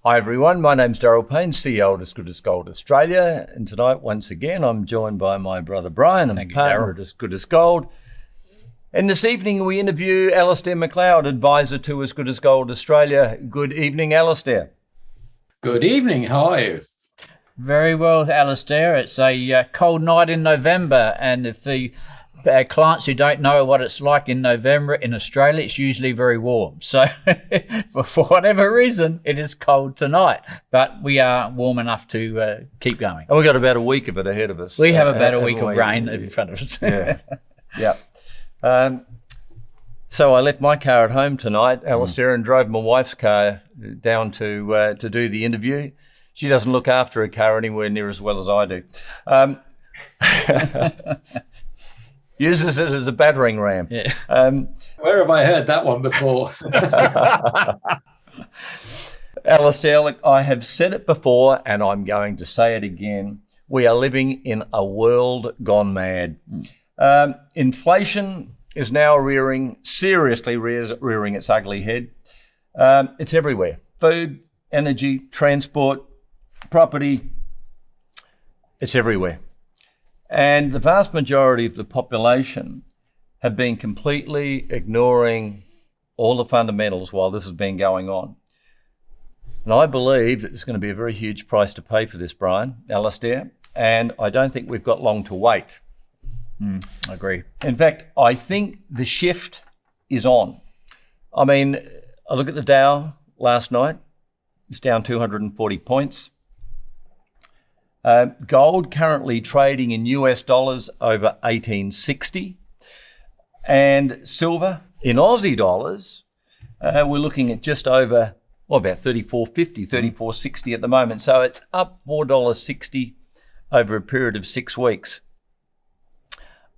Hi everyone, my name's Darryl Panes, CEO of As Good as Gold Australia, and tonight once again I'm joined by my brother Brian and partner at As Good as Gold. And this evening we interview Alasdair Macleod, advisor to As Good as Gold Australia. Good evening, Alasdair. Good evening, how are you? Very well, Alasdair. It's a cold night in November, and if the clients who don't know what it's like in November in Australia, it's usually very warm. So for whatever reason, it is cold tonight, but we are warm enough to keep going. And we've got about a week of it ahead of us. We have about a week of rain in front of us. Yeah. So I left my car at home tonight, Alasdair, and drove my wife's car down to do the interview. She doesn't look after her car anywhere near as well as I do. Uses it as a battering ram. Yeah. Where have I heard that one before? Alasdair, look, I have said it before and I'm going to say it again. We are living in a world gone mad. Inflation is now seriously rearing its ugly head. It's everywhere. Food, energy, transport, property, it's everywhere. And the vast majority of the population have been completely ignoring all the fundamentals while this has been going on. And I believe that there's going to be a very huge price to pay for this, Brian, Alasdair, and I don't think we've got long to wait. I agree. In fact, I think the shift is on. I mean, I look at the Dow last night, it's down 240 points. Gold currently trading in US dollars over 1860, and silver in Aussie dollars, we're looking at just over, about 34.50, 34.60 at the moment. So it's up $4.60 over a period of 6 weeks.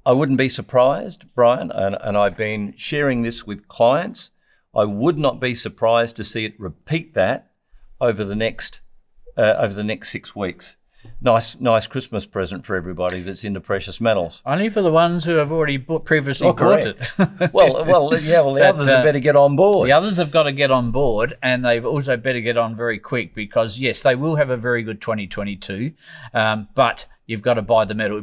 I wouldn't be surprised, Brian, and I've been sharing this with clients, I would not be surprised to see it repeat that over the next 6 weeks. Nice Christmas present for everybody that's into precious metals. Only for the ones who have already previously bought it. The others have better get on board. The others have got to get on board, and they've also better get on very quick because, yes, they will have a very good 2022, but you've got to buy the metal.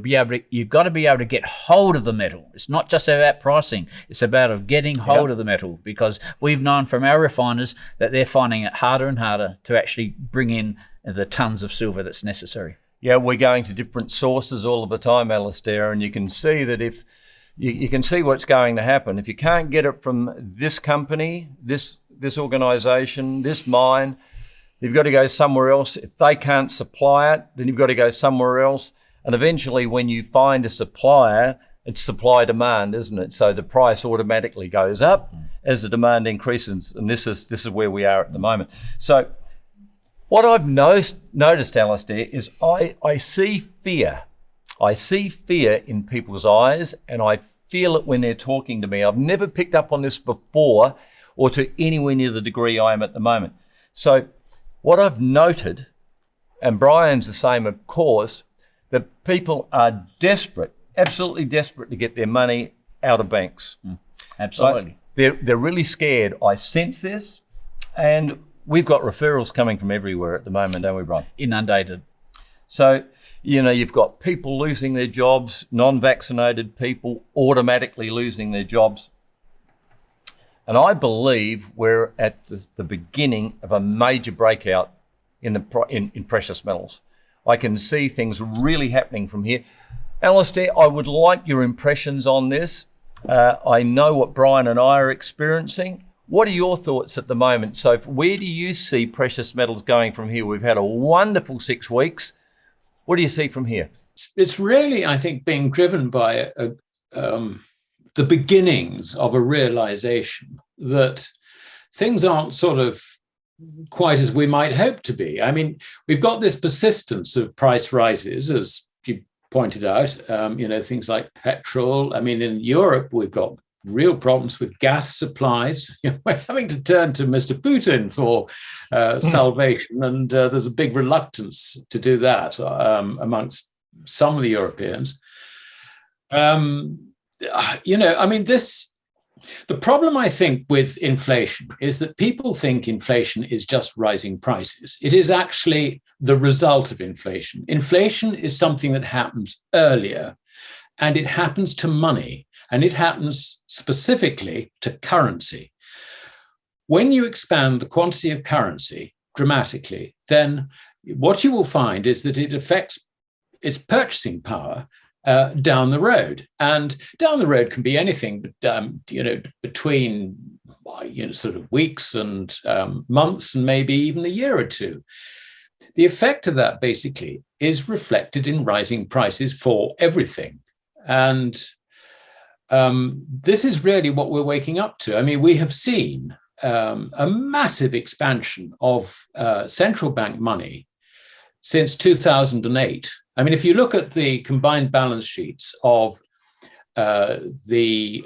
You've got to be able to get hold of the metal. It's not just about pricing. It's about getting hold of the metal, because we've known from our refiners that they're finding it harder and harder to actually bring in the tons of silver that's necessary. Yeah, we're going to different sources all of the time, Alasdair, and you can see that if you can see what's going to happen. If you can't get it from this company, this organisation, this mine, you've got to go somewhere else. If they can't supply it, then you've got to go somewhere else. And eventually when you find a supplier, it's supply demand, isn't it? So the price automatically goes up as the demand increases. And this is where we are at the moment. So what I've noticed, Alasdair, is I see fear. I see fear in people's eyes, and I feel it when they're talking to me. I've never picked up on this before, or to anywhere near the degree I am at the moment. So what I've noted, and Brian's the same, of course, that people are desperate, absolutely desperate to get their money out of banks. Absolutely. Right? They're really scared. I sense this, and we've got referrals coming from everywhere at the moment, don't we, Brian? Inundated. So, you've got people losing their jobs, non-vaccinated people automatically losing their jobs. And I believe we're at the beginning of a major breakout in precious metals. I can see things really happening from here. Alasdair, I would like your impressions on this. I know what Brian and I are experiencing. What are your thoughts at the moment? So where do you see precious metals going from here? We've had a wonderful 6 weeks. What do you see from here? It's really, I think, being driven by the beginnings of a realization that things aren't sort of quite as we might hope to be. I mean, we've got this persistence of price rises, as you pointed out, things like petrol. I mean, in Europe, we've got real problems with gas supplies. We're having to turn to Mr. Putin for salvation, and there's a big reluctance to do that amongst some of the Europeans. This The problem, I think, with inflation is that people think inflation is just rising prices. It is actually the result of inflation. Inflation is something that happens earlier, and it happens to money, and it happens specifically to currency. When you expand the quantity of currency dramatically, then what you will find is that it affects its purchasing power down the road. And down the road can be anything, between sort of weeks and months and maybe even a year or two. The effect of that basically is reflected in rising prices for everything. And this is really what we're waking up to. I mean, we have seen a massive expansion of central bank money since 2008. I mean, if you look at the combined balance sheets of the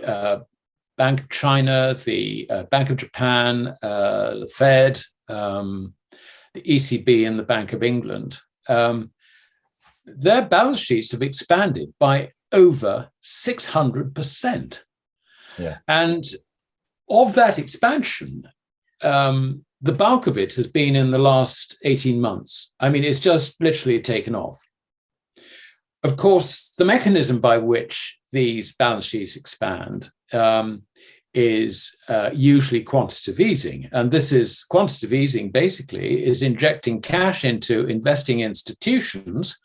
Bank of China, the Bank of Japan, the Fed, the ECB, and the Bank of England, their balance sheets have expanded by over 600%. Yeah. And of that expansion, the bulk of it has been in the last 18 months. I mean, it's just literally taken off. Of course, the mechanism by which these balance sheets expand is usually quantitative easing. And this is quantitative easing basically is injecting cash into investing institutions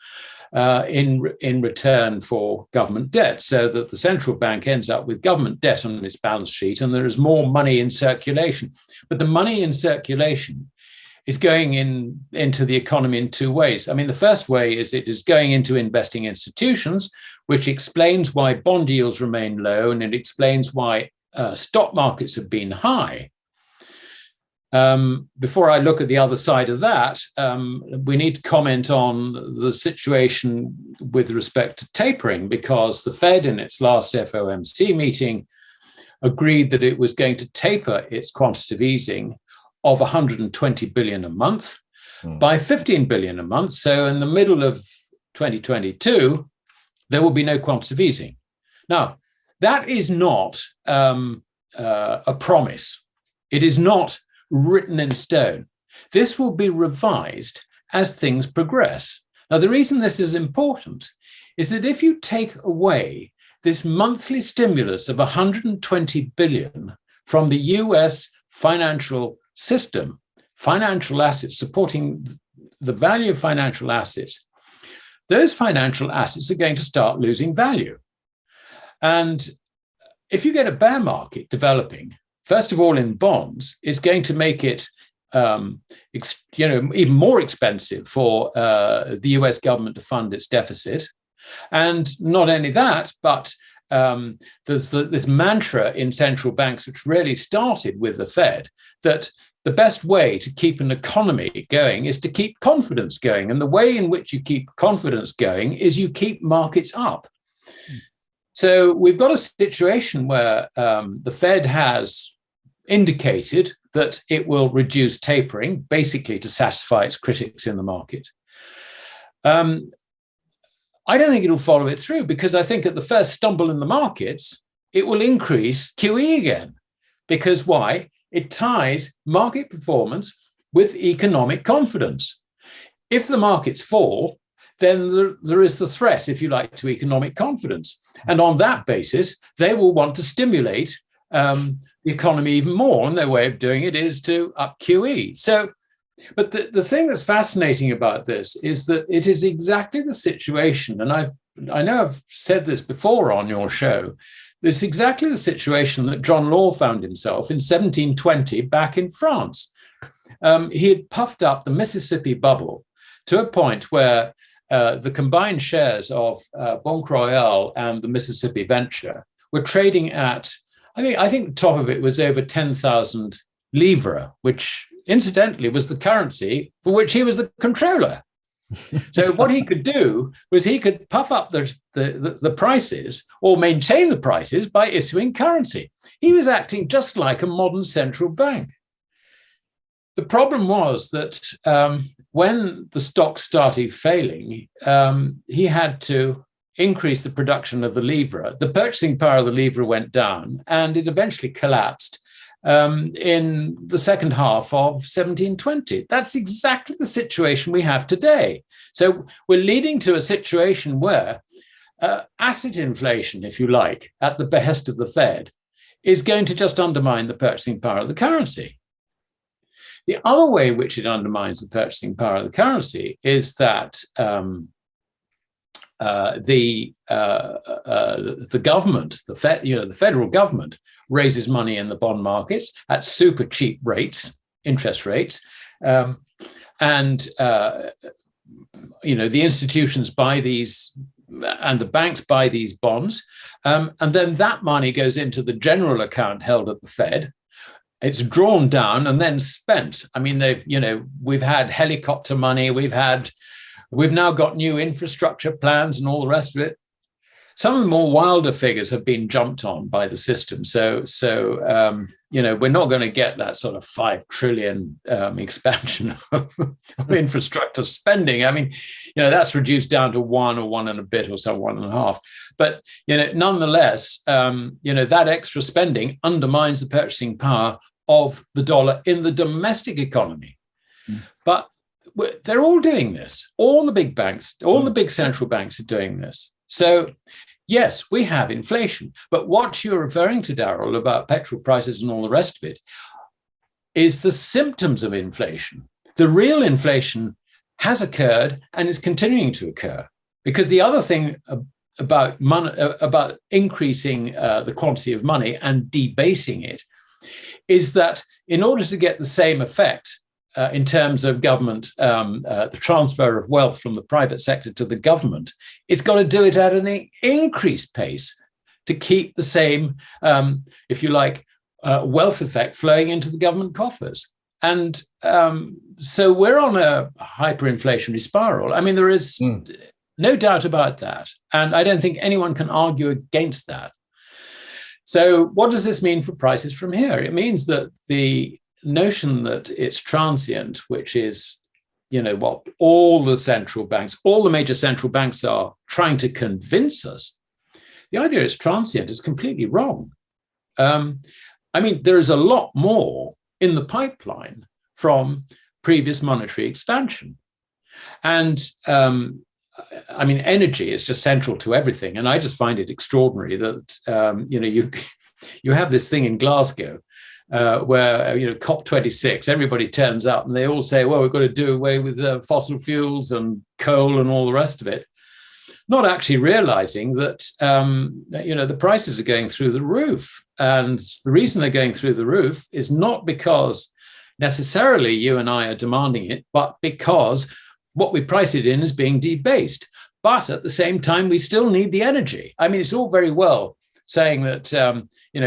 in return for government debt, so that the central bank ends up with government debt on its balance sheet and there is more money in circulation. But the money in circulation is going into the economy in two ways. I mean, the first way is it is going into investing institutions, which explains why bond yields remain low, and it explains why stock markets have been high. Before I look at the other side of that, we need to comment on the situation with respect to tapering, because the Fed in its last FOMC meeting agreed that it was going to taper its quantitative easing of 120 billion a month by 15 billion a month. So in the middle of 2022, there will be no quantitative easing. Now, that is not a promise. It is not written in stone. This will be revised as things progress. Now, the reason this is important is that if you take away this monthly stimulus of 120 billion from the US financial system, financial assets, supporting the value of financial assets, those financial assets are going to start losing value. And if you get a bear market developing, first of all in bonds, it's going to make it even more expensive for the US government to fund its deficit. And not only that, but there's this mantra in central banks, which really started with the Fed, that the best way to keep an economy going is to keep confidence going. And the way in which you keep confidence going is you keep markets up. So we've got a situation where the Fed has indicated that it will reduce tapering, basically to satisfy its critics in the market. I don't think it'll follow it through, because I think at the first stumble in the markets, it will increase QE again. Because why? It ties market performance with economic confidence. If the markets fall, then there is the threat, if you like, to economic confidence. And on that basis, they will want to stimulate the economy even more. And their way of doing it is to up QE. So, but the thing that's fascinating about this is that it is exactly the situation, and I know I've said this before on your show, it's exactly the situation that John Law found himself in 1720 back in France. He had puffed up the Mississippi bubble to a point where the combined shares of Banque Royale and the Mississippi Venture were trading at, I think the top of it was over 10,000 livres, which incidentally was the currency for which he was the controller. So what he could do was he could puff up the prices or maintain the prices by issuing currency. He was acting just like a modern central bank. The problem was that when the stock started failing, he had to increased the production of the livre, the purchasing power of the livre went down, and it eventually collapsed in the second half of 1720. That's exactly the situation we have today. So we're leading to a situation where asset inflation, if you like, at the behest of the Fed, is going to just undermine the purchasing power of the currency. The other way in which it undermines the purchasing power of the currency is that the government, the federal government, raises money in the bond markets at super cheap rates, interest rates, and the institutions buy these, and the banks buy these bonds, and then that money goes into the general account held at the Fed. It's drawn down and then spent. I mean, we've had helicopter money, we've now got new infrastructure plans and all the rest of it. Some of the more wilder figures have been jumped on by the system. So we're not going to get that sort of 5 trillion expansion of infrastructure spending. I mean, that's reduced down to 1 or 1 and a bit or so, 1.5. But, nonetheless, that extra spending undermines the purchasing power of the dollar in the domestic economy. But they're all doing this. All the big banks, all the big central banks are doing this. So, yes, we have inflation. But what you're referring to, Darryl, about petrol prices and all the rest of it, is the symptoms of inflation. The real inflation has occurred and is continuing to occur. Because the other thing about increasing the quantity of money and debasing it is that in order to get the same effect in terms of government, the transfer of wealth from the private sector to the government, it's got to do it at an increased pace to keep the same, if you like, wealth effect flowing into the government coffers. And so we're on a hyperinflationary spiral. I mean, there is no doubt about that. And I don't think anyone can argue against that. So what does this mean for prices from here? It means that the notion that it's transient, which is, what all the central banks, all the major central banks are trying to convince us, the idea it's transient is completely wrong. I mean, there is a lot more in the pipeline from previous monetary expansion. And I mean, energy is just central to everything. And I just find it extraordinary that, you have this thing in Glasgow where, COP26, everybody turns up and they all say, well, we've got to do away with fossil fuels and coal and all the rest of it. Not actually realizing that, the prices are going through the roof. And the reason they're going through the roof is not because necessarily you and I are demanding it, but because what we price it in is being debased. But at the same time, we still need the energy. I mean, it's all very well saying that,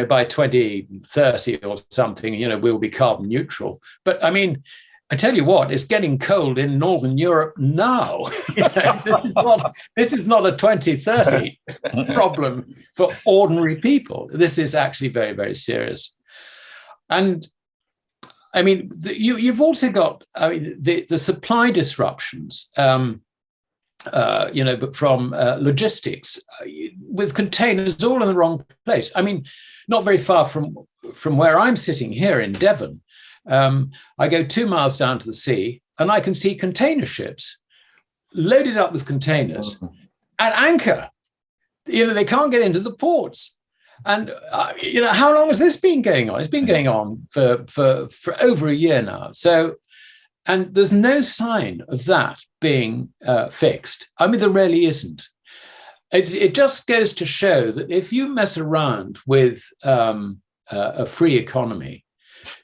by 2030 or something, we'll be carbon neutral. But I mean, I tell you what, it's getting cold in Northern Europe now. This is not a 2030 problem for ordinary people. This is actually very, very serious. And I mean, you've also got the supply disruptions, but from logistics with containers all in the wrong place. I mean, not very far from where I'm sitting here in Devon, I go 2 miles down to the sea and I can see container ships loaded up with containers at anchor. They can't get into the ports. And, how long has this been going on? It's been going on for over a year now. So, and there's no sign of that being fixed. I mean, there really isn't. It just goes to show that if you mess around with a free economy,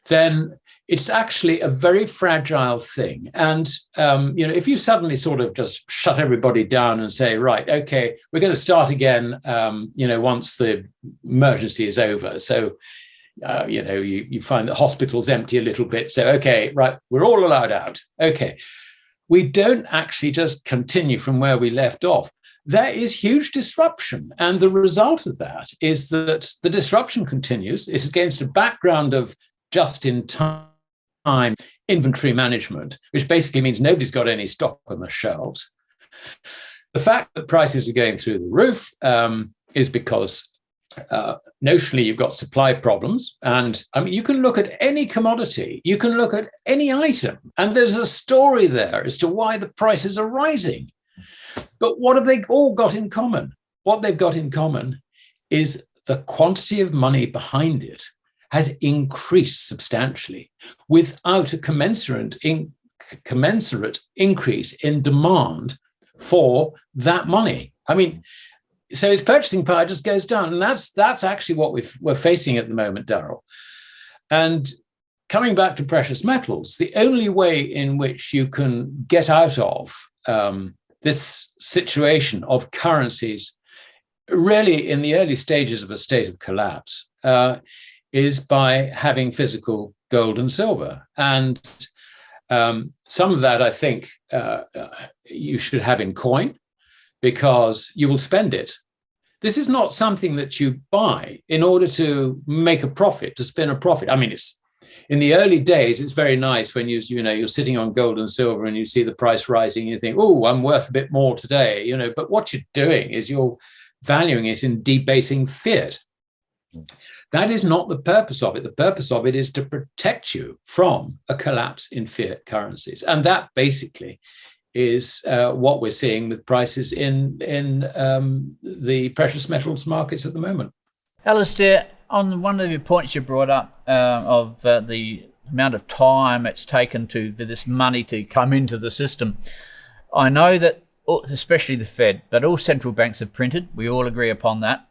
then it's actually a very fragile thing. And, if you suddenly sort of just shut everybody down and say, right, okay, we're going to start again, once the emergency is over. So, you find that hospitals empty a little bit. So, okay, right, we're all allowed out. Okay. We don't actually just continue from where we left off. There is huge disruption. And the result of that is that the disruption continues. It's against a background of just-in-time inventory management, which basically means nobody's got any stock on the shelves. The fact that prices are going through the roof is because notionally you've got supply problems. And I mean, you can look at any commodity, you can look at any item, and there's a story there as to why the prices are rising. But what have they all got in common? What they've got in common is the quantity of money behind it has increased substantially without a commensurate increase in demand for that money. I mean, so its purchasing power just goes down. And that's actually what we're facing at the moment, Darryl. And coming back to precious metals, the only way in which you can get out of this situation of currencies really in the early stages of a state of collapse is by having physical gold and silver. And some of that, I think, you should have in coin, because you will spend it. This is not something that you buy in order to make a profit, to spin a profit. I mean, it's in the early days, it's very nice when you're sitting on gold and silver and you see the price rising, you think, oh, I'm worth a bit more today, but what you're doing is you're valuing it in debasing fiat. That is not the purpose of it. The purpose of it is to protect you from a collapse in fiat currencies. And that basically is what we're seeing with prices in the precious metals markets at the moment. Alasdair, on one of your points you brought up of the amount of time it's taken for this money to come into the system, I know that, especially the Fed, but all central banks have printed. We all agree upon that.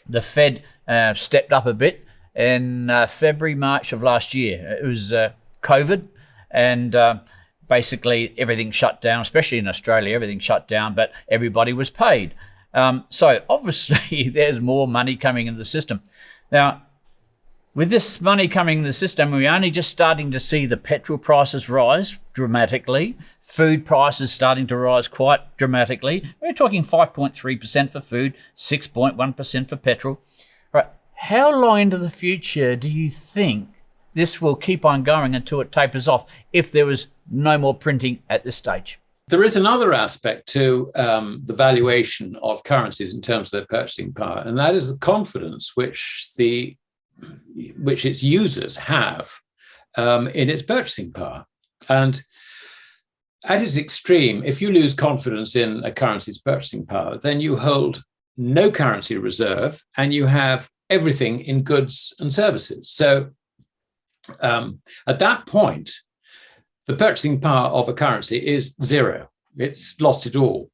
The Fed stepped up a bit in February, March of last year. It was COVID, and basically everything shut down, especially in Australia, everything shut down, but everybody was paid. So obviously there's more money coming in the system. Now, with this money coming in the system, we're only just starting to see the petrol prices rise dramatically, food prices starting to rise quite dramatically. We're talking 5.3% for food, 6.1% for petrol. Right. How long into the future do you think this will keep on going until it tapers off if there was no more printing at this stage? There is another aspect to the valuation of currencies in terms of their purchasing power, and that is the confidence which its users have in its purchasing power. And at its extreme, if you lose confidence in a currency's purchasing power, then you hold no currency reserve and you have everything in goods and services. So at that point, the purchasing power of a currency is zero. It's lost it all.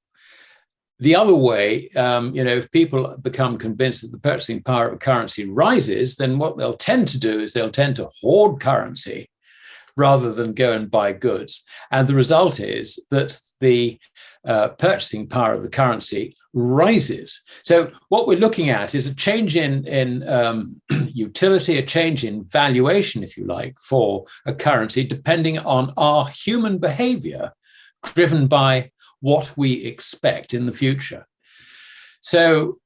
The other way, if people become convinced that the purchasing power of a currency rises, then what they'll tend to do is they'll tend to hoard currency rather than go and buy goods. And the result is that the purchasing power of the currency rises. So what we're looking at is a change in utility, a change in valuation, if you like, for a currency, depending on our human behavior, driven by what we expect in the future. So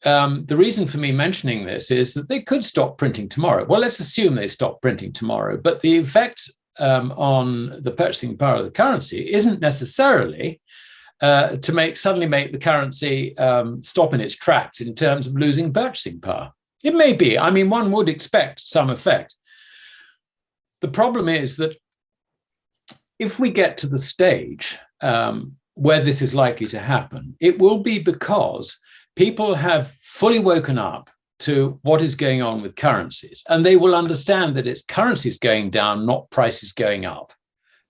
the reason for me mentioning this is that they could stop printing tomorrow. Well, let's assume they stop printing tomorrow, but the effect on the purchasing power of the currency isn't necessarily to suddenly make the currency stop in its tracks in terms of losing purchasing power. It may be. I mean, one would expect some effect. The problem is that if we get to the stage where this is likely to happen, it will be because people have fully woken up to what is going on with currencies, and they will understand that it's currencies going down, not prices going up.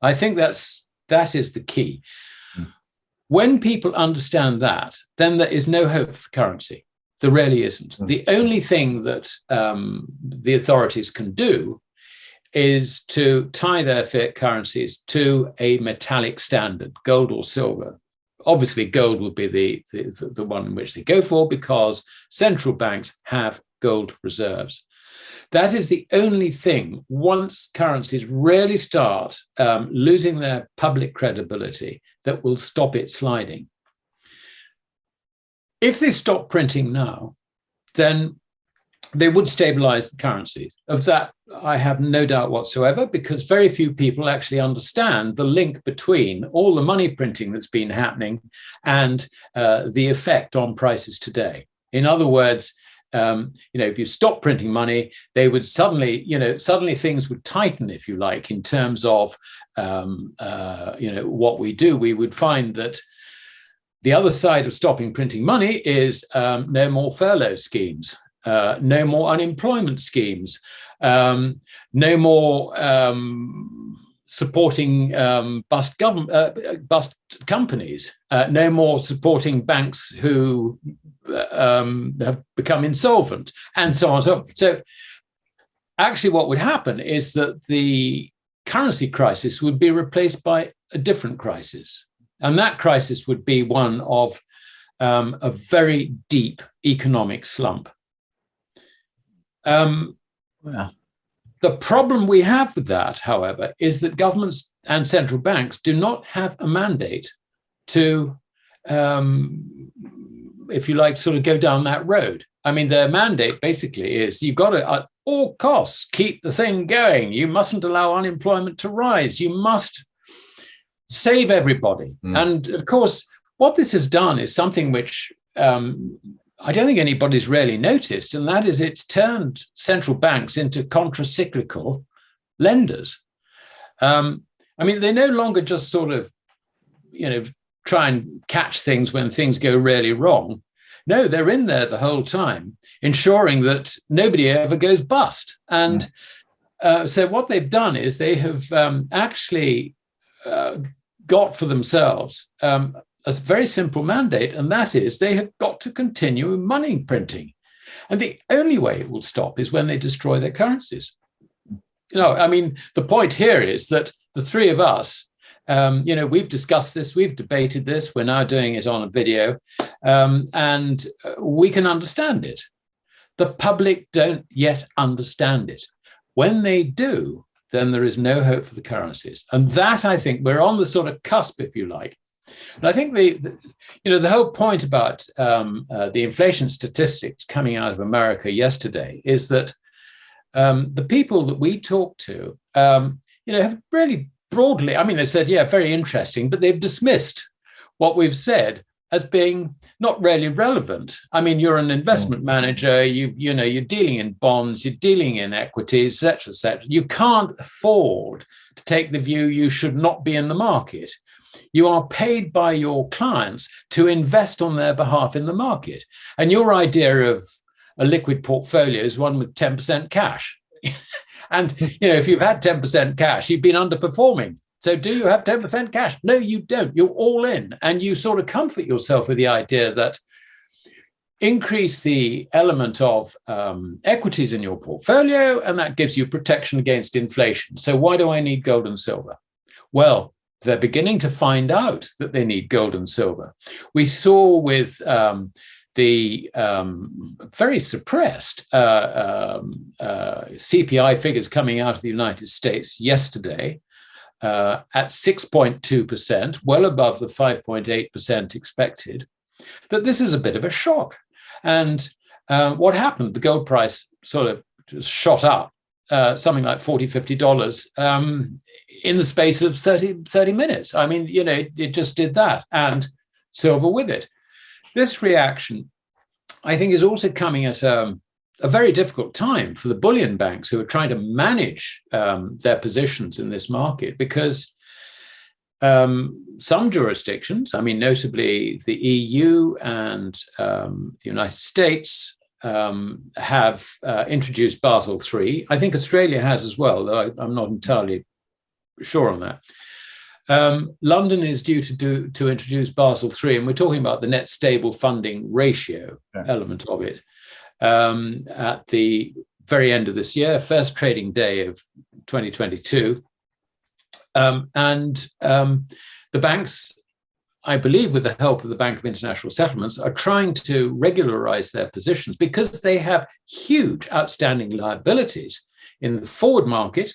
I think that is the key. When people understand that, then there is no hope for currency. There really isn't. The only thing that the authorities can do is to tie their fiat currencies to a metallic standard, gold or silver. Obviously, gold would be the one in which they go for, because central banks have gold reserves. That is the only thing, once currencies really start losing their public credibility, that will stop it sliding. If they stop printing now, then they would stabilize the currencies. Of that, I have no doubt whatsoever, because very few people actually understand the link between all the money printing that's been happening and the effect on prices today. In other words, if you stop printing money, they would suddenly things would tighten, if you like, in terms of, what we do. We would find that the other side of stopping printing money is no more furlough schemes, no more unemployment schemes, no more supporting bust companies, no more supporting banks who have become insolvent, and so on. So actually what would happen is that the currency crisis would be replaced by a different crisis. And that crisis would be one of a very deep economic slump. The problem we have with that, however, is that governments and central banks do not have a mandate to, if you like, sort of go down that road. I mean, their mandate basically is you've got to, at all costs, keep the thing going. You mustn't allow unemployment to rise. You must save everybody. And of course, what this has done is something which I don't think anybody's really noticed, and that is it's turned central banks into contra-cyclical lenders. I mean, they no longer just sort of, try and catch things when things go really wrong. No, they're in there the whole time, ensuring that nobody ever goes bust. And so what they've done is they have actually got for themselves a very simple mandate, and that is they have got to continue money printing. And the only way it will stop is when they destroy their currencies. I mean, the point here is that the three of us, we've discussed this, we've debated this, we're now doing it on a video, and we can understand it. The public don't yet understand it. When they do, then there is no hope for the currencies. And that, I think, we're on the sort of cusp, if you like. And I think the whole point about the inflation statistics coming out of America yesterday is that the people that we talk to, have really broadly, I mean, they said, yeah, very interesting, but they've dismissed what we've said as being not really relevant. I mean, you're an investment manager, you're dealing in bonds, you're dealing in equities, et cetera, et cetera. You can't afford to take the view you should not be in the market. You are paid by your clients to invest on their behalf in the market. And your idea of a liquid portfolio is one with 10% cash. And, if you've had 10% cash, you've been underperforming. So do you have 10% cash? No, you don't. You're all in. And you sort of comfort yourself with the idea that increase the element of equities in your portfolio, and that gives you protection against inflation. So why do I need gold and silver? Well, they're beginning to find out that they need gold and silver. We saw with the very suppressed CPI figures coming out of the United States yesterday at 6.2%, well above the 5.8% expected, that this is a bit of a shock. And what happened? The gold price sort of just shot up, something like $40, $50 in the space of 30 minutes. I mean, it just did that, and silver with it. This reaction, I think, is also coming at a very difficult time for the bullion banks who are trying to manage their positions in this market, because some jurisdictions, I mean, notably the EU and the United States, have introduced Basel III. I think Australia has as well, though I'm not entirely sure on that. London is due to introduce Basel III, and we're talking about the net stable funding ratio element of it at the very end of this year, first trading day of 2022. The banks, I believe with the help of the Bank of International Settlements, are trying to regularize their positions because they have huge outstanding liabilities in the forward market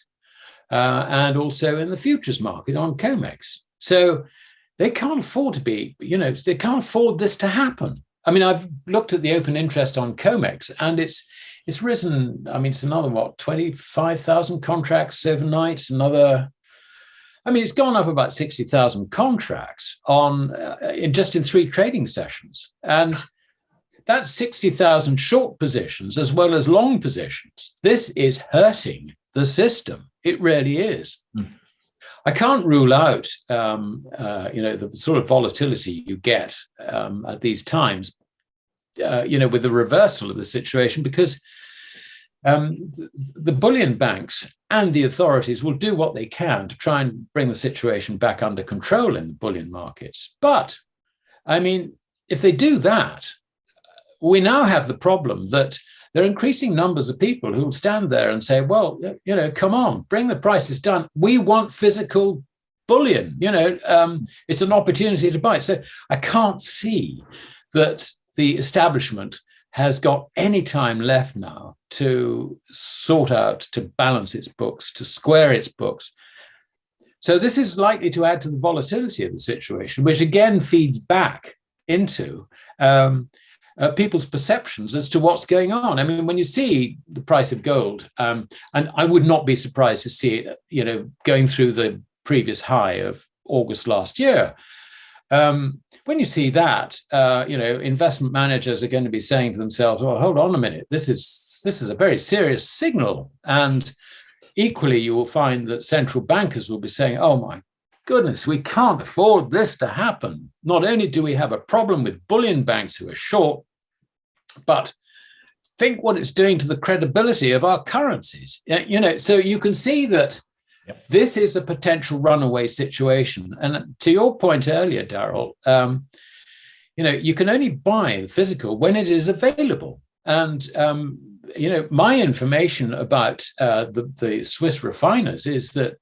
and also in the futures market on COMEX. So they can't afford to be, they can't afford this to happen. I mean, I've looked at the open interest on COMEX, and it's risen. I mean, it's another 25,000 contracts overnight. It's gone up about 60,000 contracts in 3 trading sessions, and that's 60,000 short positions as well as long positions. This is hurting the system. It really is. I can't rule out, the sort of volatility you get at these times, with the reversal of the situation, because the bullion banks and the authorities will do what they can to try and bring the situation back under control in the bullion markets. But, I mean, if they do that, we now have the problem that there are increasing numbers of people who will stand there and say, well, come on, bring the prices down. We want physical bullion. It's an opportunity to buy. So I can't see that the establishment has got any time left now to sort out, to balance its books, to square its books. So this is likely to add to the volatility of the situation, which again feeds back into people's perceptions as to what's going on. I mean, when you see the price of gold, and I would not be surprised to see it, going through the previous high of August last year. When you see that, investment managers are going to be saying to themselves, "Well, hold on a minute. This is a very serious signal." And equally, you will find that central bankers will be saying, "Oh my goodness, we can't afford this to happen. Not only do we have a problem with bullion banks who are short, but think what it's doing to the credibility of our currencies." So you can see that this is a potential runaway situation. And to your point earlier, Darryl, you can only buy the physical when it is available. And my information about the Swiss refiners is that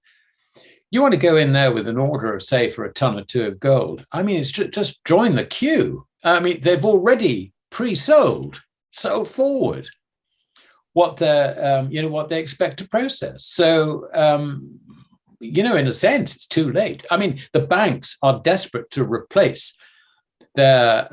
you want to go in there with an order of, say, for a ton or two of gold. I mean, it's just join the queue. I mean, they've already sold forward what they expect to process. So, in a sense, it's too late. I mean, the banks are desperate to replace their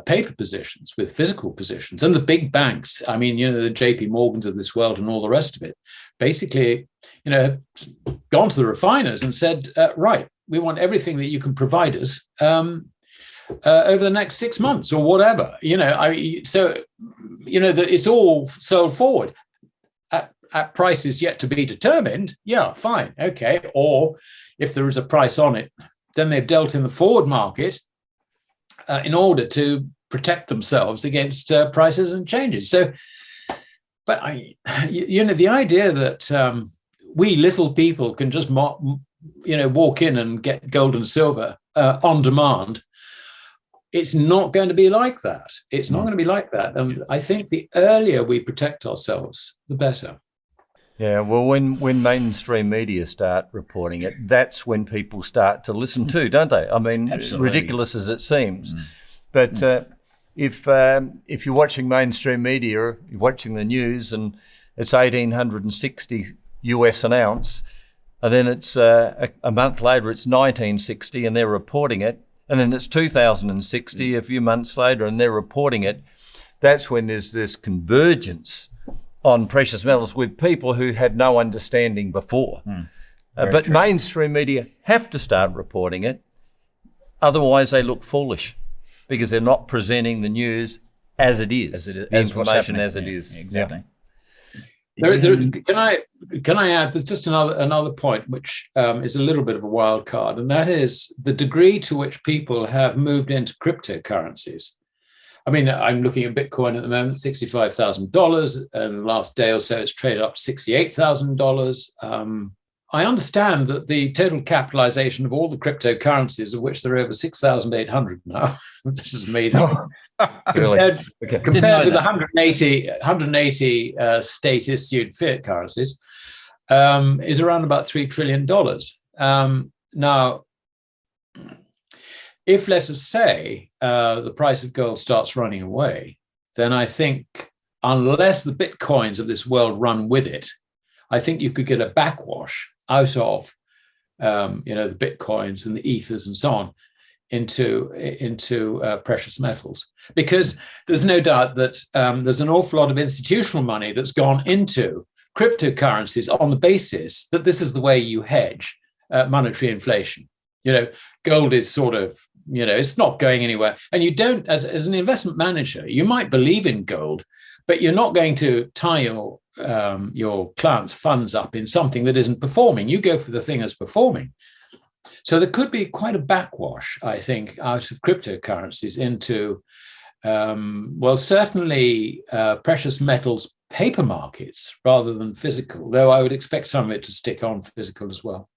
paper positions with physical positions. And the big banks, I mean, the JP Morgans of this world and all the rest of it, basically, gone to the refiners and said, right, we want everything that you can provide us over the next 6 months or whatever. That it's all sold forward at prices yet to be determined. Yeah, fine, okay. Or if there is a price on it, then they've dealt in the forward market in order to protect themselves against prices and changes. So, but the idea that we little people can just walk in and get gold and silver on demand, it's not going to be like that. It's not going to be like that. And I think the earlier we protect ourselves, the better. Yeah, well, when mainstream media start reporting it, that's when people start to listen to, don't they? I mean, Absolutely. Ridiculous as it seems. But if you're watching mainstream media, you're watching the news, and it's 1,860 US an ounce, and then it's a month later it's 1960 and they're reporting it, and then it's 2,060 a few months later and they're reporting it. That's when there's this convergence on precious metals with people who had no understanding before. But true. Mainstream media have to start reporting it, otherwise they look foolish because they're not presenting the news as it is, the information as it is. Exactly. Can I add? There's just another point which is a little bit of a wild card, and that is the degree to which people have moved into cryptocurrencies. I mean, I'm looking at Bitcoin at the moment, $65,000, and the last day or so it's traded up $68,000. I understand that the total capitalization of all the cryptocurrencies, of which there are over 6,800 now, which is amazing. Really? Compared with 180 state-issued fiat currencies, is around about $3 trillion. Now, if, let us say, the price of gold starts running away, then I think unless the Bitcoins of this world run with it, I think you could get a backwash out of the Bitcoins and the Ethers and so on into precious metals, because there's no doubt that there's an awful lot of institutional money that's gone into cryptocurrencies on the basis that this is the way you hedge monetary inflation. Gold is sort of, it's not going anywhere. And you don't, as an investment manager, you might believe in gold, but you're not going to tie your clients' funds up in something that isn't performing. You go for the thing that's performing. So there could be quite a backwash, I think, out of cryptocurrencies into, certainly precious metals paper markets rather than physical, though I would expect some of it to stick on physical as well.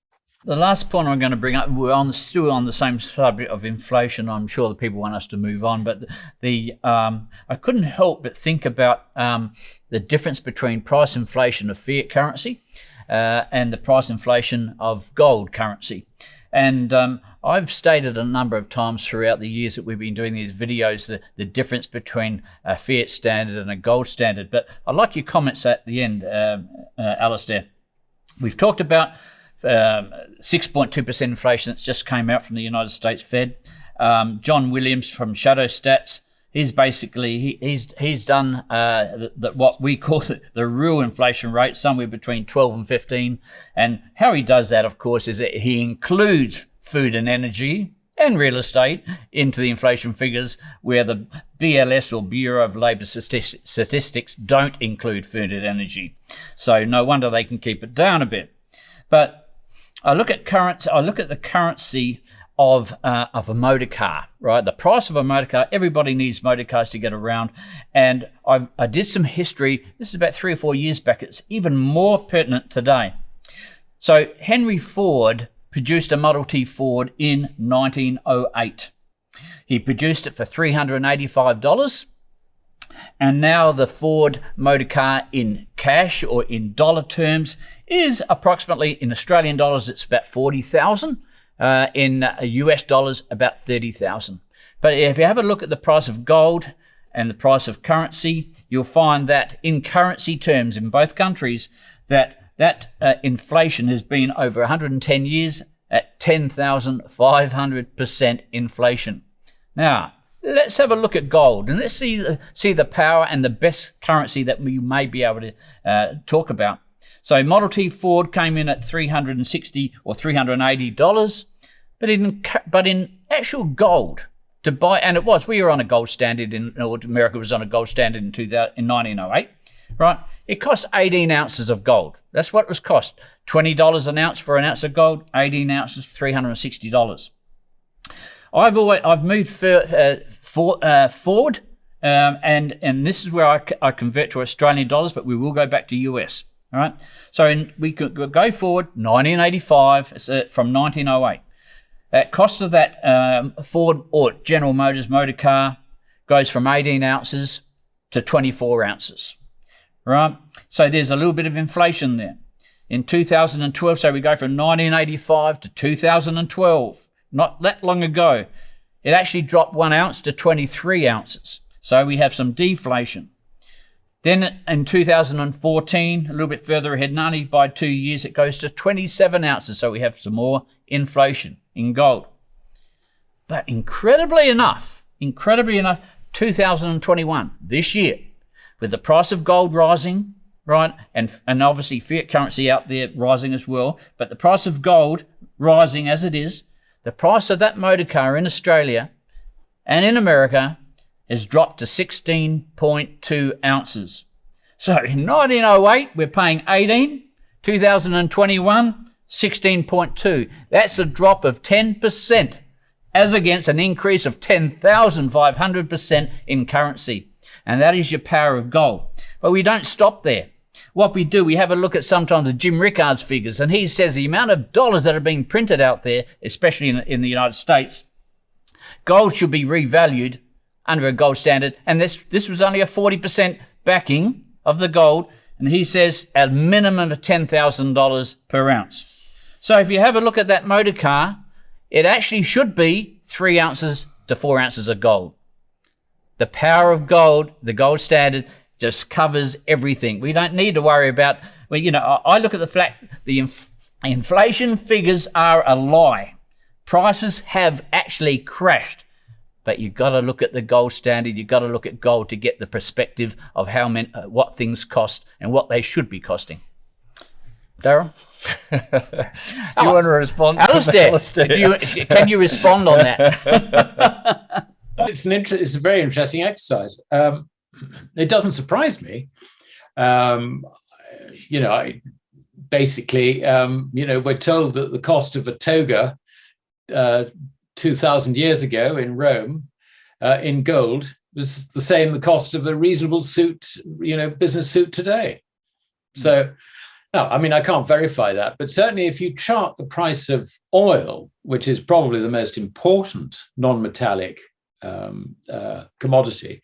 The last point I'm going to bring up, we're still on the same subject of inflation. I'm sure the people want us to move on, but I couldn't help but think about the difference between price inflation of fiat currency and the price inflation of gold currency. And I've stated a number of times throughout the years that we've been doing these videos the difference between a fiat standard and a gold standard. But I'd like your comments at the end, Alasdair. We've talked about 6.2% inflation that's just came out from the United States Fed. John Williams from Shadow Stats, he's basically he's done what we call the real inflation rate, somewhere between 12 and 15. And how he does that, of course, is that he includes food and energy and real estate into the inflation figures, where the BLS, or Bureau of Labour Statistics, don't include food and energy. So no wonder they can keep it down a bit. But I look at the currency of a motor car, right? The price of a motor car. Everybody needs motor cars to get around, and I did some history. This is about 3 or 4 years back. It's even more pertinent today. So Henry Ford produced a Model T Ford in 1908. He produced it for $385. And now the Ford motor car in cash, or in dollar terms, is approximately, in Australian dollars, it's about 40,000. In US dollars, about 30,000. But if you have a look at the price of gold and the price of currency, you'll find that in currency terms in both countries, that inflation has been over 110 years at 10,500% inflation. Now, let's have a look at gold, and let's see the power and the best currency that we may be able to talk about. So Model T Ford came in at $360 or $380, but in actual gold to buy, and we were on a gold standard America was on a gold standard in 1908, right? It cost 18 ounces of gold. That's what it was cost. $20 an ounce for an ounce of gold. 18 ounces, $360. I've moved forward, and this is where I convert to Australian dollars, but we will go back to US. All right. So we could go forward 1985 from 1908. Cost of that Ford or General Motors motor car goes from 18 ounces to 24 ounces. Right. So there's a little bit of inflation there. In 2012, so we go from 1985 to 2012. Not that long ago, it actually dropped 1 ounce to 23 ounces. So we have some deflation. Then in 2014, a little bit further ahead, only by 2 years, it goes to 27 ounces. So we have some more inflation in gold. But incredibly enough, 2021, this year, with the price of gold rising, right, and obviously fiat currency out there rising as well, but the price of gold rising as it is, the price of that motor car in Australia and in America has dropped to 16.2 ounces. So in 1908, we're paying 18, 2021, 16.2. That's a drop of 10%, as against an increase of 10,500% in currency. And that is your power of gold. But we don't stop there. What we do, we have a look at sometimes the Jim Rickard's figures, and he says the amount of dollars that are being printed out there, especially in the United States, gold should be revalued under a gold standard, and this was only a 40% backing of the gold, and he says a minimum of $10,000 per ounce. So if you have a look at that motor car, it actually should be 3 ounces to 4 ounces of gold. The power of gold, the gold standard, just covers everything. We don't need to worry about, I look at the fact the inflation figures are a lie. prices have actually crashed. But you've got to look at the gold standard. You've got to look at gold to get the perspective of what things cost and what they should be costing. Darryl? You want to respond? Alasdair, can you respond on that? It's a very interesting exercise. It doesn't surprise me. We're told that the cost of a toga 2,000 years ago in Rome in gold was the same the cost of a reasonable suit, business suit today. So, no, I mean, I can't verify that, but certainly if you chart the price of oil, which is probably the most important non-metallic commodity,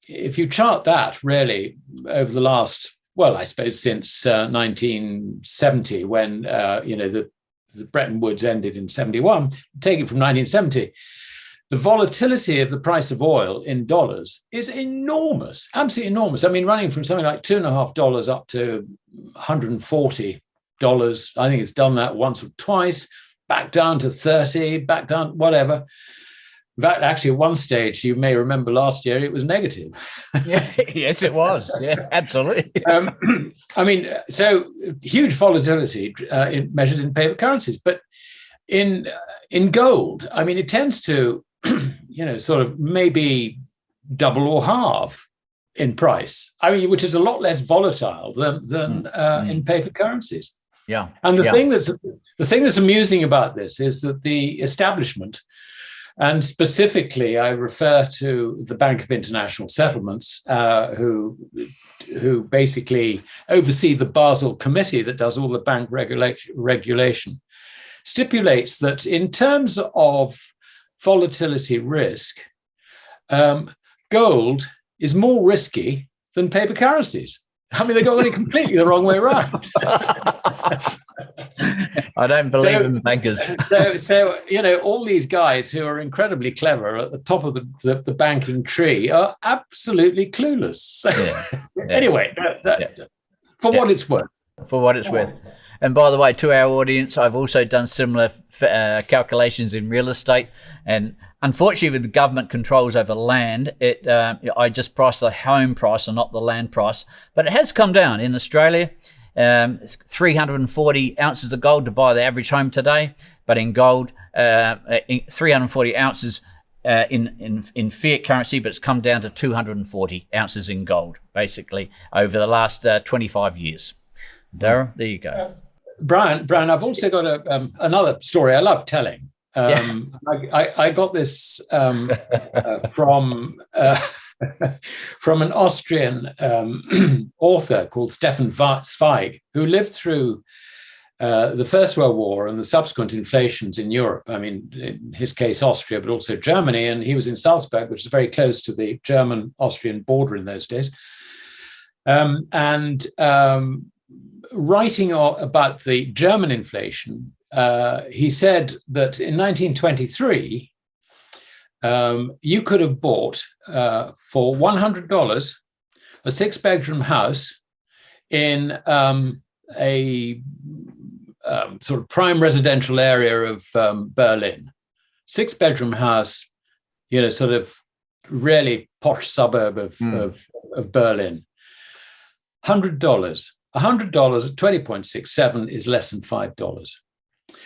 if you chart that really over the last, well, I suppose since 1970, when the Bretton Woods ended in 71, take it from 1970, the volatility of the price of oil in dollars is enormous, absolutely enormous. I mean, running from something like $2.50 up to $140. I think it's done that once or twice, back down to 30, back down, whatever. In fact, actually, at one stage, you may remember last year, it was negative. Yes, it was. Yeah, absolutely. So huge volatility measured in paper currencies. But in gold, I mean, it tends to, sort of maybe double or halve in price. I mean, which is a lot less volatile than in paper currencies. Yeah. And the thing that's amusing about this is that the establishment, and specifically, I refer to the Bank of International Settlements, who basically oversee the Basel Committee that does all the bank regulation, stipulates that in terms of volatility risk, gold is more risky than paper currencies. I mean, they got it completely the wrong way around. I don't believe in bankers. So all these guys who are incredibly clever at the top of the banking tree are absolutely clueless. So anyway, for what it's worth. For what it's worth. And by the way, to our audience, I've also done similar calculations in real estate. And unfortunately, with the government controls over land, I just priced the home price and not the land price. But it has come down in Australia. 340 ounces of gold to buy the average home today, but in gold, 340 ounces in fiat currency, but it's come down to 240 ounces in gold, basically, over the last 25 years. Darryl, there you go. Brian, I've also got another story I love telling. I got this from an Austrian author called Stefan Zweig, who lived through the First World War and the subsequent inflations in Europe. I mean, in his case, Austria, but also Germany. And he was in Salzburg, which is very close to the German-Austrian border in those days. Writing about the German inflation, he said that in 1923, you could have bought for $100 a 6-bedroom house in a sort of prime residential area of Berlin. 6-bedroom house, sort of really posh suburb of Berlin. $100 at 20.67 is less than $5.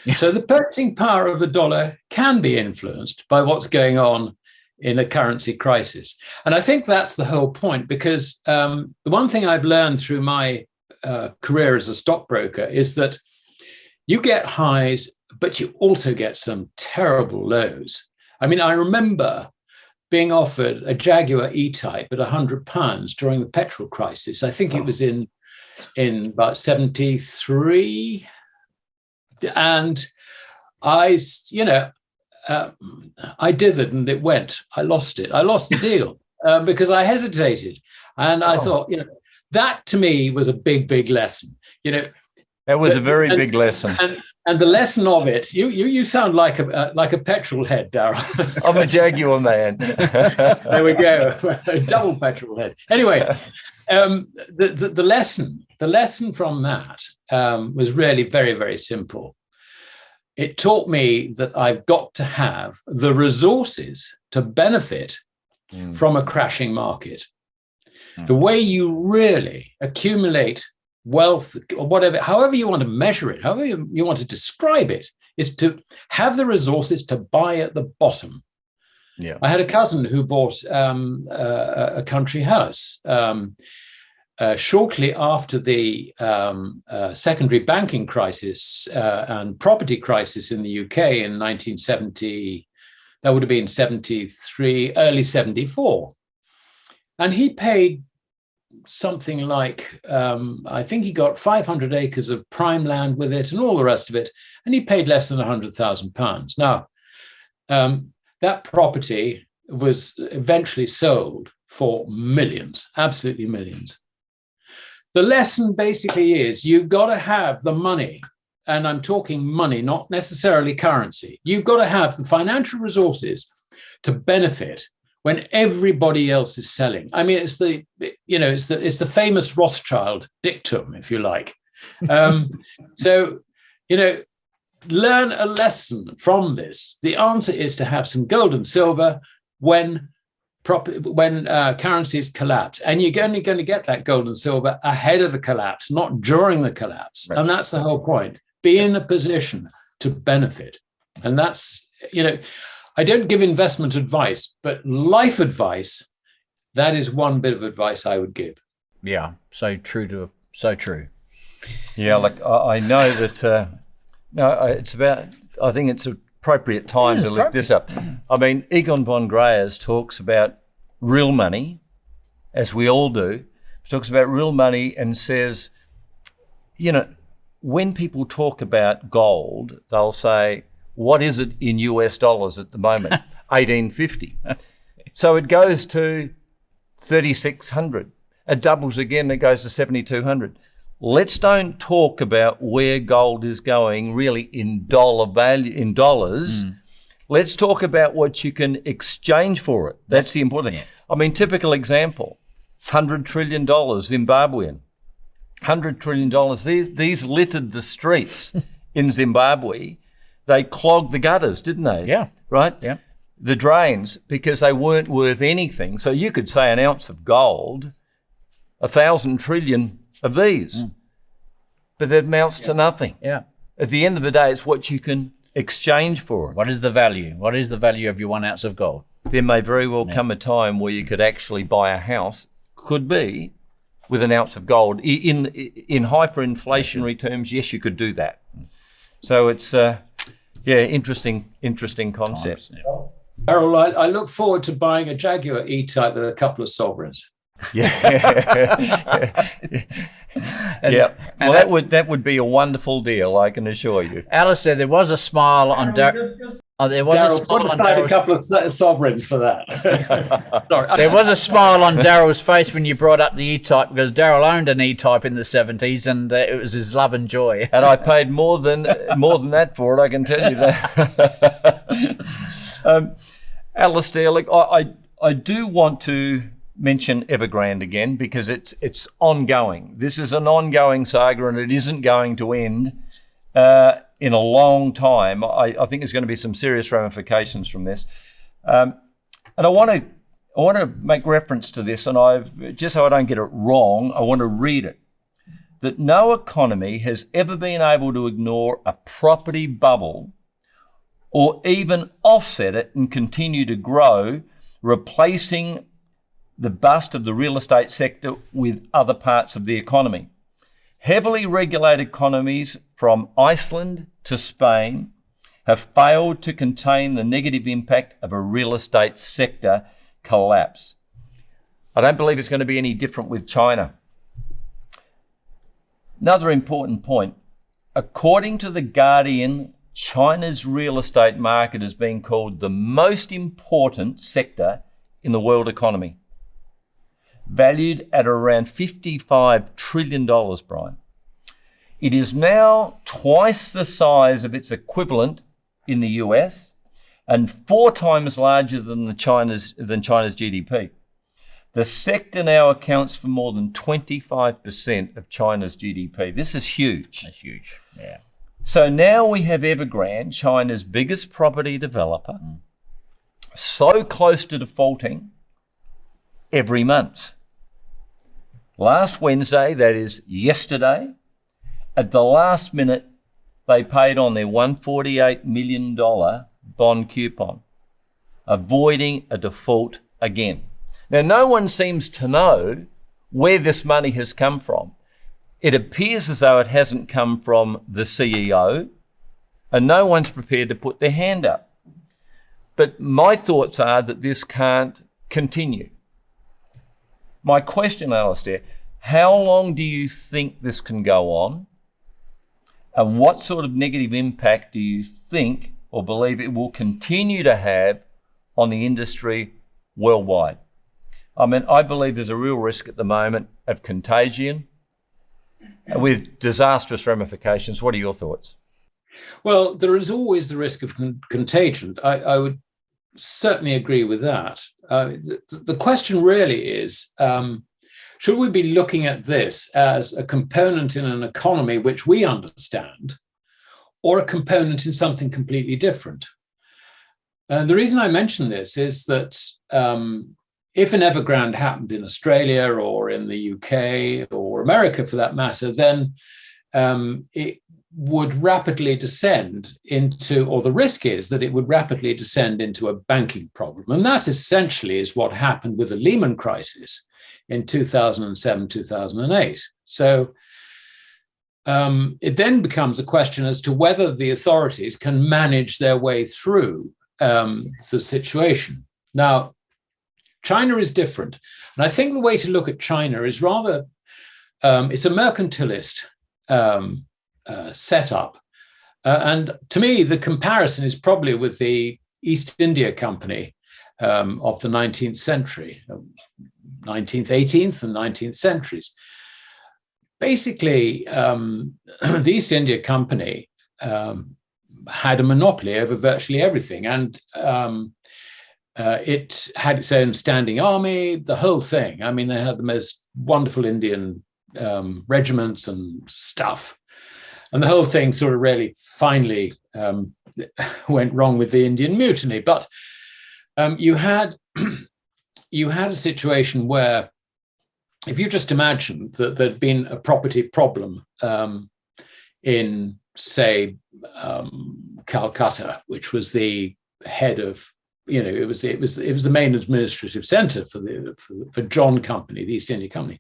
Yeah. So the purchasing power of the dollar can be influenced by what's going on in a currency crisis. And I think that's the whole point, because the one thing I've learned through my career as a stockbroker is that you get highs, but you also get some terrible lows. I mean, I remember being offered a Jaguar EType at £100 during the petrol crisis. I think it was in about 73. And I did it and it went. I lost it. I lost the deal because I hesitated. And I thought, that to me was a big, big lesson. That was a very big lesson. And the lesson of it, you sound like a petrol head, Darryl. I'm a Jaguar man. There we go. A double petrol head. Anyway, the lesson from that was really very, very simple. it taught me that I've got to have the resources to benefit from a crashing market. The way you really accumulate wealth, or whatever, however you want to measure it, however you want to describe it, is to have the resources to buy at the bottom. Yeah. I had a cousin who bought a country house shortly after the secondary banking crisis and property crisis in the UK in 1970. That would have been 73, early 74. And he paid something like, I think he got 500 acres of prime land with it and all the rest of it. And he paid less than £100,000. Now, that property was eventually sold for millions, absolutely millions. The lesson basically is you've got to have the money, and I'm talking money, not necessarily currency. You've got to have the financial resources to benefit when everybody else is selling. I mean, it's the famous Rothschild dictum, if you like. So, learn a lesson from this. The answer is to have some gold and silver when currencies collapse. And you're only going to get that gold and silver ahead of the collapse, not during the collapse. Right. And that's the whole point. Be in a position to benefit. And that's, I don't give investment advice, but life advice, that is one bit of advice I would give. Yeah, so true. Yeah, like I know that, I think it's appropriate time to lift this up. I mean, Egon von Greyerz talks about real money, as we all do. He talks about real money and says, when people talk about gold, they'll say, what is it in US dollars at the moment? 1850. So it goes to 3,600. It doubles again, it goes to 7,200. Let's don't talk about where gold is going really in dollar value, in dollars. Let's talk about what you can exchange for it. That's the important thing. I mean, typical example, $100 trillion Zimbabwean. $100 trillion. These littered the streets in Zimbabwe. They clogged the gutters, didn't they? Yeah. Right? Yeah. The drains, because they weren't worth anything. So you could say an ounce of gold, 1,000 trillion of these, but that amounts to nothing. Yeah. At the end of the day, it's what you can exchange for it. What is the value? What is the value of your 1 ounce of gold? There may very well come a time where you could actually buy a house, could be, with an ounce of gold. In hyperinflationary terms, yes, you could do that. So it's, interesting concept. Darryl, I look forward to buying a Jaguar EType with a couple of sovereigns. Yeah. Well, that would be a wonderful deal, I can assure you. Alasdair, there was a smile on Darryl. Darryl, put aside a couple of sovereigns for that. Sorry. There was a smile on Darryl's face when you brought up the E-Type, because Darryl owned an E-Type in the 70s, and it was his love and joy. And I paid more than that for it, I can tell you that. Alasdair, look, I do want to mention Evergrande again, because it's ongoing. This is an ongoing saga, and it isn't going to end in a long time. I think there's going to be some serious ramifications from this, and I want to make reference to this, and I've just so I don't get it wrong, I want to read it. That no economy has ever been able to ignore a property bubble or even offset it and continue to grow, replacing the bust of the real estate sector with other parts of the economy. Heavily regulated economies from Iceland to Spain have failed to contain the negative impact of a real estate sector collapse. I don't believe it's going to be any different with China. Another important point, according to The Guardian, China's real estate market is being called the most important sector in the world economy, valued at around $55 trillion, Brian. It is now twice the size of its equivalent in the US and 4 times larger than China's GDP. The sector now accounts for more than 25% of China's GDP. This is huge. That's huge, yeah. So now we have Evergrande, China's biggest property developer, so close to defaulting every month. Last Wednesday, that is yesterday, at the last minute, they paid on their $148 million bond coupon, avoiding a default again. Now, no one seems to know where this money has come from. It appears as though it hasn't come from the CEO, and no one's prepared to put their hand up. But my thoughts are that this can't continue. My question, Alasdair, how long do you think this can go on? And what sort of negative impact do you think or believe it will continue to have on the industry worldwide? I mean, I believe there's a real risk at the moment of contagion with disastrous ramifications. What are your thoughts? Well, there is always the risk of contagion. I would certainly agree with that. The question really is, should we be looking at this as a component in an economy which we understand, or a component in something completely different? And the reason I mention this is that if an Evergrande happened in Australia or in the UK or America for that matter, then it would rapidly descend into, or the risk is that it would rapidly descend into a banking problem. And that essentially is what happened with the Lehman crisis in 2007, 2008. So it then becomes a question as to whether the authorities can manage their way through the situation. Now, China is different. And I think the way to look at China is rather, it's a mercantilist setup. And to me, the comparison is probably with the East India Company of the 19th century, 19th, 18th and 19th centuries. Basically, the East India Company had a monopoly over virtually everything. And it had its own standing army, the whole thing. I mean, they had the most wonderful Indian regiments and stuff. And the whole thing sort of really finally went wrong with the Indian Mutiny. But you had a situation where, if you just imagine that there'd been a property problem in, say, Calcutta, which was the head of, it was the main administrative center for John Company, the East India Company.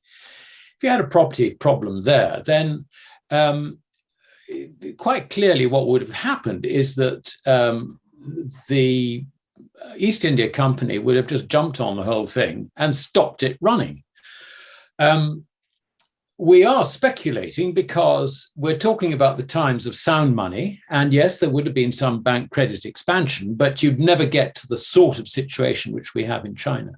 If you had a property problem there, then quite clearly what would have happened is that the East India Company would have just jumped on the whole thing and stopped it running. We are speculating because we're talking about the times of sound money. And yes, there would have been some bank credit expansion, but you'd never get to the sort of situation which we have in China.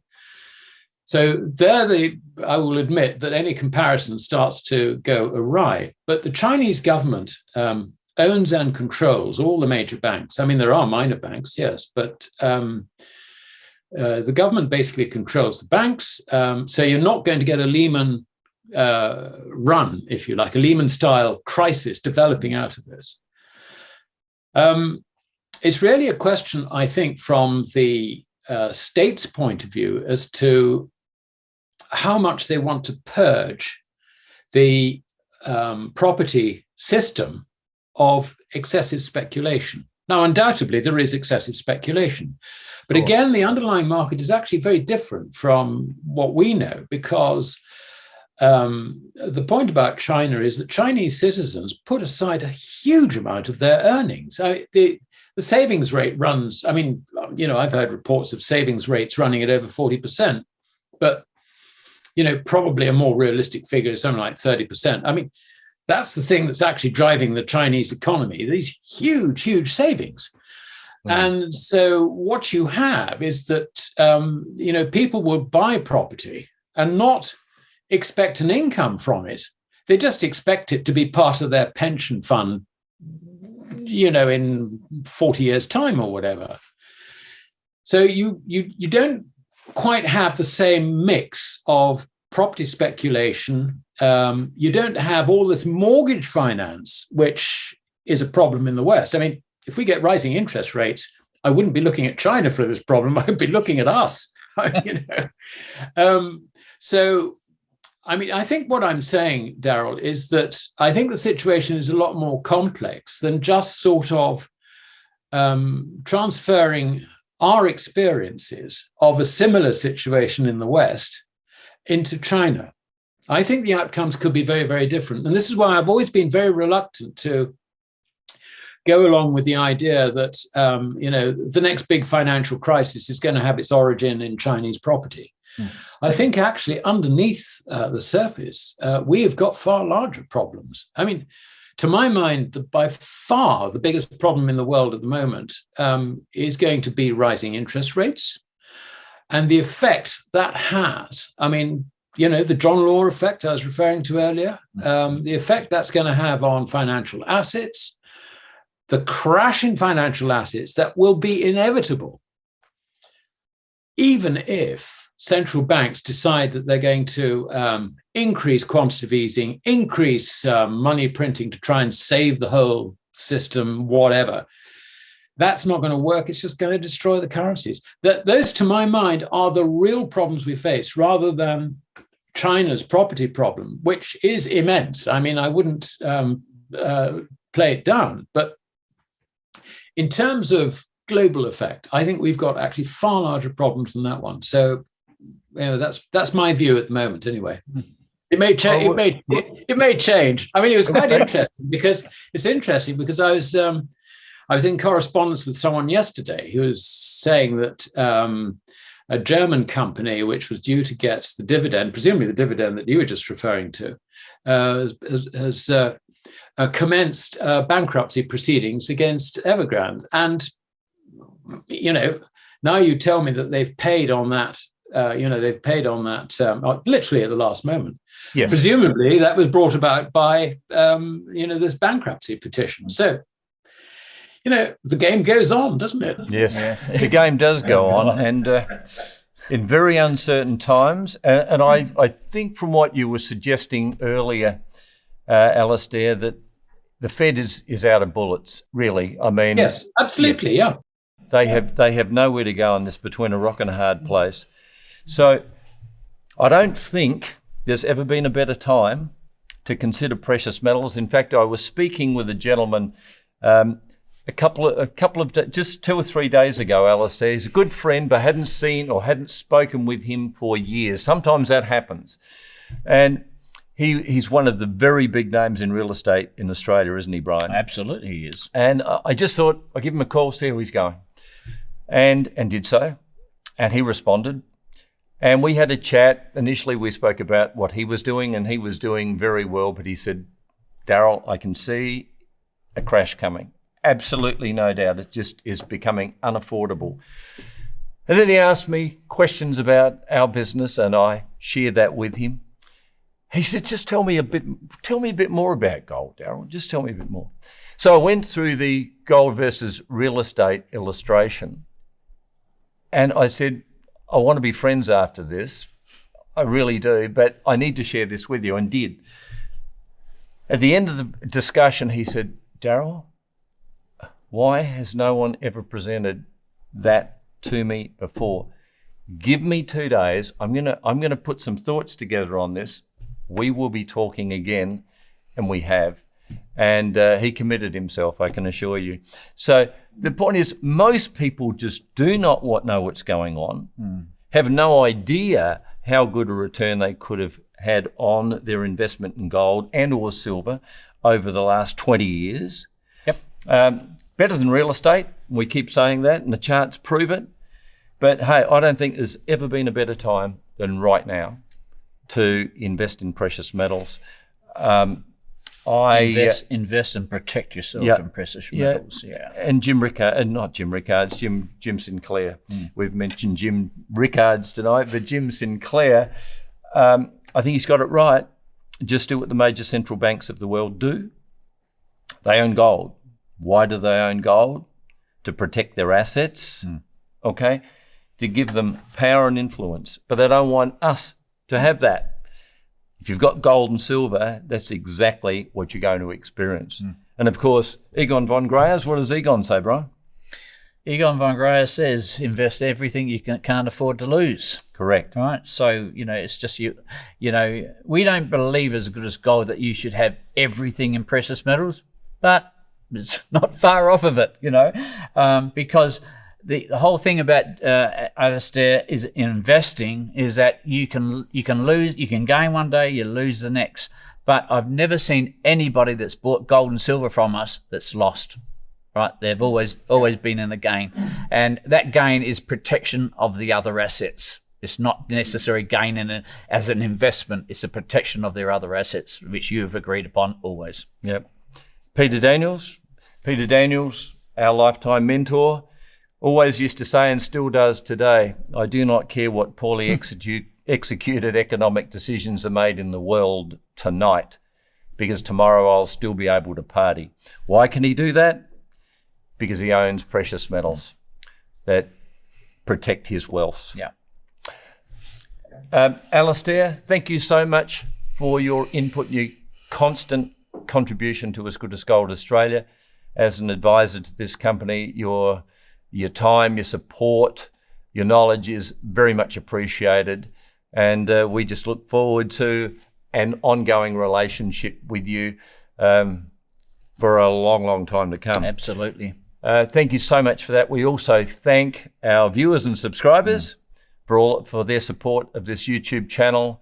So I will admit that any comparison starts to go awry. But the Chinese government owns and controls all the major banks. I mean, there are minor banks, yes, but the government basically controls the banks. So you're not going to get a Lehman run, if you like, a Lehman-style crisis developing out of this. It's really a question, I think, from the state's point of view as to how much they want to purge the property system of excessive speculation. Now, undoubtedly, there is excessive speculation. But again, the underlying market is actually very different from what we know, because the point about China is that Chinese citizens put aside a huge amount of their earnings. The savings rate runs, I mean, I've heard reports of savings rates running at over 40%, but, probably a more realistic figure is something like 30%. I mean, that's the thing that's actually driving the Chinese economy, these huge, huge savings. And so what you have is that, people will buy property and not expect an income from it. They just expect it to be part of their pension fund, in 40 years' time or whatever. So you don't quite have the same mix of property speculation. You don't have all this mortgage finance, which is a problem in the West. I mean, if we get rising interest rates, I wouldn't be looking at China for this problem. I'd be looking at us. So, I mean, I think what I'm saying, Darryl, is that I think the situation is a lot more complex than just sort of transferring our experiences of a similar situation in the West into China. I think the outcomes could be very, very different. And this is why I've always been very reluctant to go along with the idea that, the next big financial crisis is going to have its origin in Chinese property. I think actually underneath the surface, we have got far larger problems. I mean, to my mind, by far the biggest problem in the world at the moment is going to be rising interest rates and the effect that has. I mean, the John Law effect I was referring to earlier, the effect that's going to have on financial assets, the crash in financial assets that will be inevitable, even if central banks decide that they're going to increase quantitative easing, increase money printing to try and save the whole system, whatever. That's not going to work. It's just going to destroy the currencies. Those, to my mind, are the real problems we face, rather than China's property problem, which is immense. I mean, I wouldn't play it down, but in terms of global effect, I think we've got actually far larger problems than that one. So, that's my view at the moment. Anyway, it may change. It may change. I mean, it was quite interesting because I was in correspondence with someone yesterday who was saying that a German company, which was due to get the dividend, presumably the dividend that you were just referring to, has commenced bankruptcy proceedings against Evergrande. And, now you tell me that they've paid on that, literally at the last moment. Yes. Presumably that was brought about by, this bankruptcy petition. So, the game goes on, doesn't it? Yes, the game does go on, and in very uncertain times. And I think from what you were suggesting earlier, Alasdair, that the Fed is out of bullets, really. I mean, yes, absolutely, yeah. They have nowhere to go on this, between a rock and a hard place. So I don't think there's ever been a better time to consider precious metals. In fact, I was speaking with a gentleman a couple of just 2 or 3 days ago, Alasdair. He's a good friend, but hadn't seen or hadn't spoken with him for years. Sometimes that happens. And he's one of the very big names in real estate in Australia, isn't he, Brian? Absolutely, he is. And I just thought I'd give him a call, see how he's going. And did so. And he responded. And we had a chat. Initially, we spoke about what he was doing, and he was doing very well. But he said, Darryl, I can see a crash coming. Absolutely no doubt. It just is becoming unaffordable. And then he asked me questions about our business, and I shared that with him. He said, just tell me a bit more about gold, Darryl. Just tell me a bit more. So I went through the gold versus real estate illustration, and I said, I want to be friends after this. I really do, but I need to share this with you, and did. At the end of the discussion, he said, Darryl, why has no one ever presented that to me before? Give me 2 days. I'm gonna put some thoughts together on this. We will be talking again, and we have. And he committed himself, I can assure you. So the point is, most people just do not know what's going on, have no idea how good a return they could have had on their investment in gold and or silver over the last 20 years. Yep. Better than real estate. We keep saying that, and the charts prove it. But hey, I don't think there's ever been a better time than right now to invest in precious metals. Invest and protect yourself in precious metals. Yeah. And Jim Sinclair. We've mentioned Jim Rickards tonight, but Jim Sinclair, I think he's got it right. Just do what the major central banks of the world do. They own gold. Why do they own gold? To protect their assets, okay? To give them power and influence. But they don't want us to have that. If you've got gold and silver, that's exactly what you're going to experience. And of course, Egon von Greyer's, what does Egon say, Brian? Egon von Greyer says, invest everything you can't afford to lose. Correct. Right? So, it's just we don't believe as good as gold that you should have everything in precious metals, but it's not far off of it, because the whole thing about Alasdair is investing is that you can lose, you can gain one day, you lose the next. But I've never seen anybody that's bought gold and silver from us that's lost. Right? They've always been in a gain, and that gain is protection of the other assets. It's not necessary gain as an investment. It's a protection of their other assets, which you have agreed upon always. Yep. Peter Daniels, our lifetime mentor, always used to say, and still does today, I do not care what poorly executed economic decisions are made in the world tonight, because tomorrow I'll still be able to party. Why can he do that? Because he owns precious metals that protect his wealth. Yeah. Alasdair, thank you so much for your input, your constant contribution to As Good as Gold Australia. As an advisor to this company, your time, your support, your knowledge is very much appreciated. And we just look forward to an ongoing relationship with you for a long, long time to come. Absolutely. Thank you so much for that. We also thank our viewers and subscribers for their support of this YouTube channel.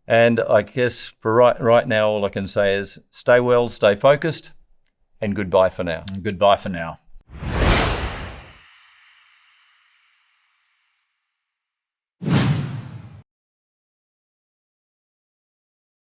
And I guess for right now, all I can say is stay well, stay focused, and goodbye for now. Goodbye for now.